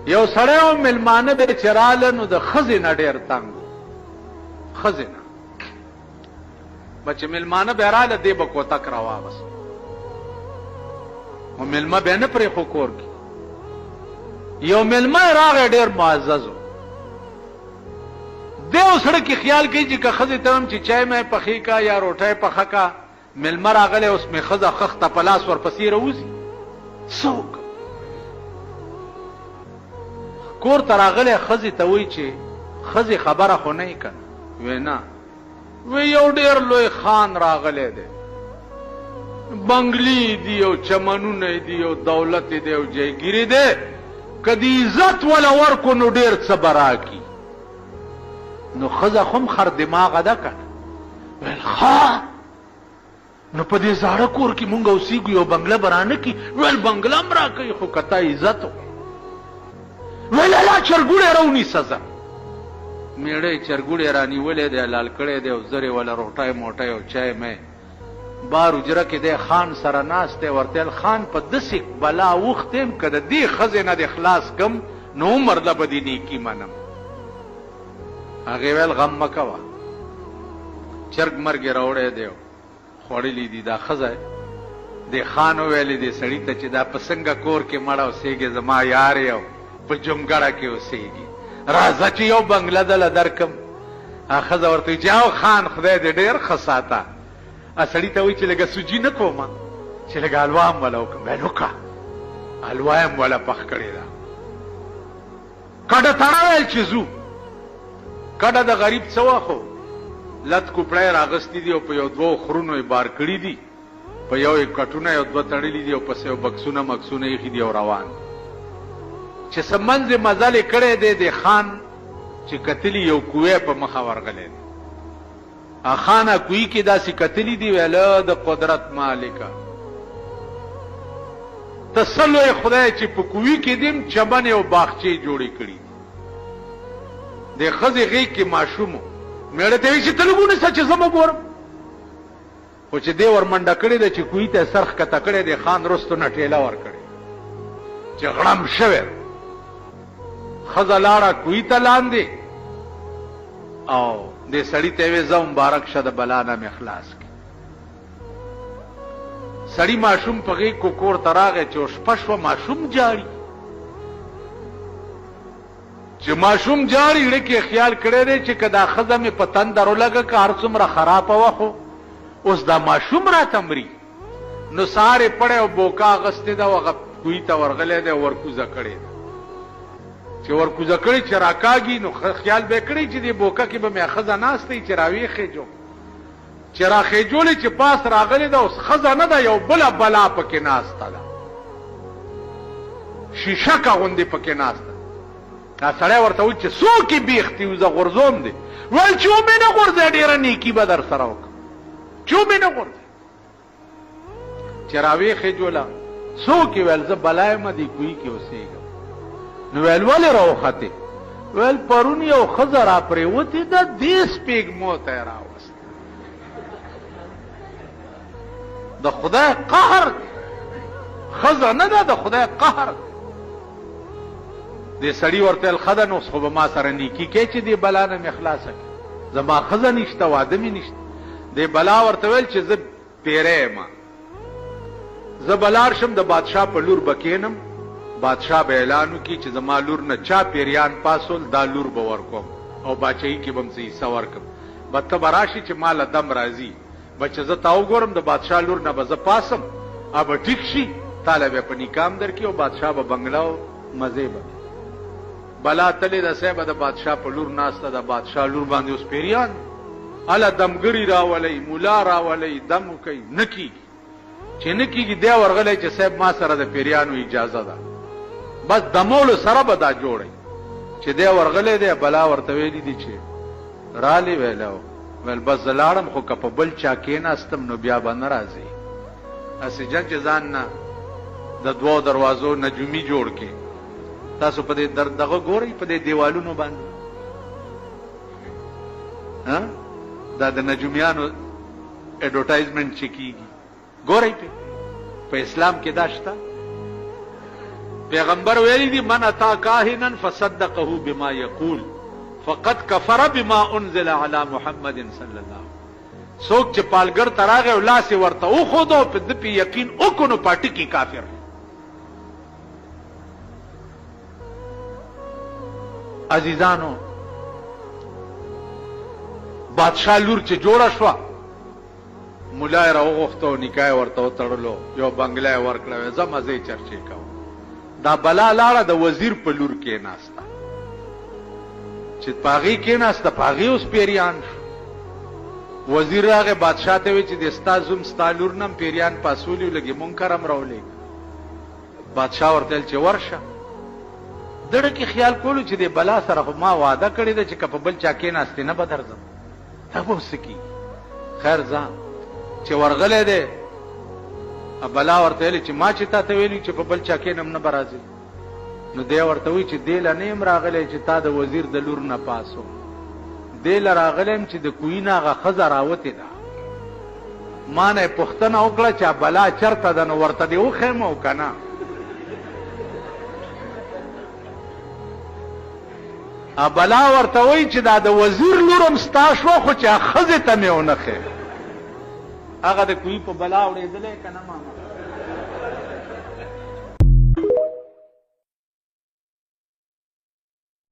یو سړی او مېلمانه به چې راله نو د ښځې نه ډېر تنګ و. ښځې نه به چې مېلمانه به راله دی به کوتک راواغست خو مېلمه به یې نه پرېښو کور کې. یو مېلمه یې راغی ډېر معزز و. دی اوس سړی کې خیال کوي چې که ښځې ته هم چې چای مې پخې کا یا روټۍ پخه کا، مېلمه راغلی اوس مې ښځه خښته په لاس ورپسې راوځي څه وکړم؟ کور ته راغلی ښځې ته وایي چې ښځې خبره خو نه یې که نه؟ وی نه. وی یو ډېر لوی خان راغلی دی، بنګلې دي او چمنونه دي او دولت دی او جایګیرې دی، که د عزت وله ورکو نو ډېر څه به راکي. نو ښځه خو هم خر دماغه ده که نه؟ ویل ښه نو په دې زاړه کور کې مونږ اوسېږو یو بنګله به رانه کي؟ ویل بنګله هم راکوي خو که تا عزت و. ویل الله چرګوړی راونیسه زه. میړه یې چرګوړی رانیولی دی، حلال کړی دی او زر یې وله روټۍ موټۍ او چای مې بار حجره کې دی خان سره ناست دی. ورته ویل خان په داسې بلا اوښتی یم که د دې ښځې نه دې خلاص کم نو عمر له به دې نیکي منم. هغې ویل غم مه کوه، چرګ مرګ یې راوړی دی خوړلی دي. دا ښځه دې خان وویلې دې سړي ته چې دا په څنګه کور کې مړه اوسېږي، زما یار یې او په جونګړه کې اوسېږي، راځه چې یو بنګله دله درکم. ښځه ورته وایي چې او خان خدای دې ډېر ښه ساته. سړي ته وایي چې لږه سوجي نه کومه چې لږه حلوا هم وله وکړم. ویل وکړه، حلوا یې هم وله پخ کړې ده. کډه تړه ویل چې ځو. کډه د غریب څه وخو لت کوپړی راغستی دي او په یو دوو خرونو یې بار کړي دي، په یو یې کټونه یو دوه تړلي دي او پسې یو بکسونه مکسونه ایښي دي او روان دي. چې څه منځ یې مزل یې کړی دی د خان چې کتلي یو کوی په مخه ورغلی دی. خانه کوی کې داسې کتلي دي، ویله د قدرت مالکه ته څه لوی خدای چې په کوی کې دیم چمن او باغچې جوړې کړي دي. د ښځې غېږ کې ماشوم و. میړه ته وایي چې ته لږ ونیسه چې زه به ګورم. خو چې دی ور منډه کړې ده چې کوی ته سر ښکته کړی دی، خان رستو نه ټېله ورکړې چې غړم شوی. ښځه لاړه کوی ته لاندې او دې سړي ته یې ویې زه مبارک شه د بلا نه مې خلاص کړي. سړي ماشوم په غېږ کو کور ته راغی چې شپه شوه ماشوم جاړي. چې ماشوم جاړي زړه کې خیال کړی دی چې که دا ښځه مې په تندر ولګه که هر څومره خرابه وه خو اوس دا ماشوم راته مري. نو سهار یې پړی او بوکا اغستې ده او هغه کوی ته ورغلی دی او ورکوزه کړې ده. چې ورکوزه کړې چې راکاږي نو خیال به یې کړی چې دې بوکه کې به مې ښځه ناسته وي چې راویښېجو. چې راخېجولې چې پاس راغلې ده اوس ښځه نه ده، یو بله بلا پکې ناسته ده، شیشکه غوندې پکې ناسته. دا سړی ورته وایي چې څوک یې بیختي وي، زه غورځوم دی. ویل چې ومې نه غورځی، ډېره نیکي به در سره وکړم، چې ومې نه غورځی. چې راویښېجوله څوک یې؟ ویل زه بلا یم دې کوی کې اوسېږم. نو ویل ولې راوختې؟ ویل پرون یو ښځه را پرېوتې ده، دې سپېږمو ته یې راوست. د خدای قهر ښځه نه ده، د خدای قهر. دې سړي ورته ویل ښه ده نو خو به ما سره نیکي کوې چې دې بلا نه مې خلاصه کړې، زما ښځه نشته، واده مې نشته. دې بلا ورته ویل چې زه پیری یم، زه به لاړ شم د بادشاه په لور به کښېنم، بادشاه به اعلان وکړي چې زما لور نه چا پیریان پاسول، دا لور به ورکوم او باچهي کې به م څه حصه ورکړم. به ته به راشي چې ما له دم راځي به چې زه تا وګورم د بادشاه لور نه به زه پاسم، به ټیک شي، تاله به په نکام درکړي او بادشاه به بنګله او مزې به. بلا تلې ده صاحبه د بادشاه په لور ناسته، د بادشاه لور باندې اوس پیریان هله دمګري راولئ، ملا راولئ، دم کوي، نه کېږي. چې نه کېږي دی ورغلی چې صاحب ما سره د پیریانو اجازه ده، بس دمولو سره به دا جوړی. چې دی ورغلی دی، بلا ورته ویلي دي چې رالی. ویل بس زه لاړم، خو که په بل چا کېناستم نو بیا به نه راځي. هسې جنګ چې ځان نه د دوو دروازو نجومي جوړ کې. تاسو په دې دغه ګورئ په دې دیوالونو باندې دا د نجومیانو ایډورټایزمنټ چې کېږي، ګورئ په اسلام کې دا شته. پیغمبر ویلی دی من اتا کاهنا فصدقه بما یقول فقد کفر بما انزل علی محمد صلی الله سوک چې پالګر تراغه او لاس ورته او خودو په دې یقین او کو نو پټی کی کافر. عزیزانو بادشاہ لور چې جوړه شو مولای راوغختو نکای ورته تړلو یو بنگله ورکړو زمازه چرچې کاو دا بلا لاړه د وزیر په لور کې ناستا چې پاغي کې ناستا پاغي اوس پیریان شو. وزیر راغه بادشاہ ته وی چې د استازم ستالور نم پیریان پاسولی لګي منکرم راولې. بادشاہ ورته چې ورشه دړه کې خیال کولو چې د بلا سره ما وعده کړی د چې کپ بل چا کې ناستې نه بدرځم تاسو کی خیر ځان چې ورغله ده بلا ورته چې ما چې تاسو ویلی چې په بل چا کې نم نه برازي نو دی ورته وی چې دی لنیم راغله چې تا د وزیر د لور نه پاسو دی لراغلم چې د کوینا غ خزر راوته ده ما نه پښتنه وکړه چې بلا چرته ده نو ورته دی وخمو کنه بلا ورته وی چې دا د وزیر لورم ستا شو خو چې خزه ته مې ونه خې هغه د کوی په بلا وړېدلې کنه ما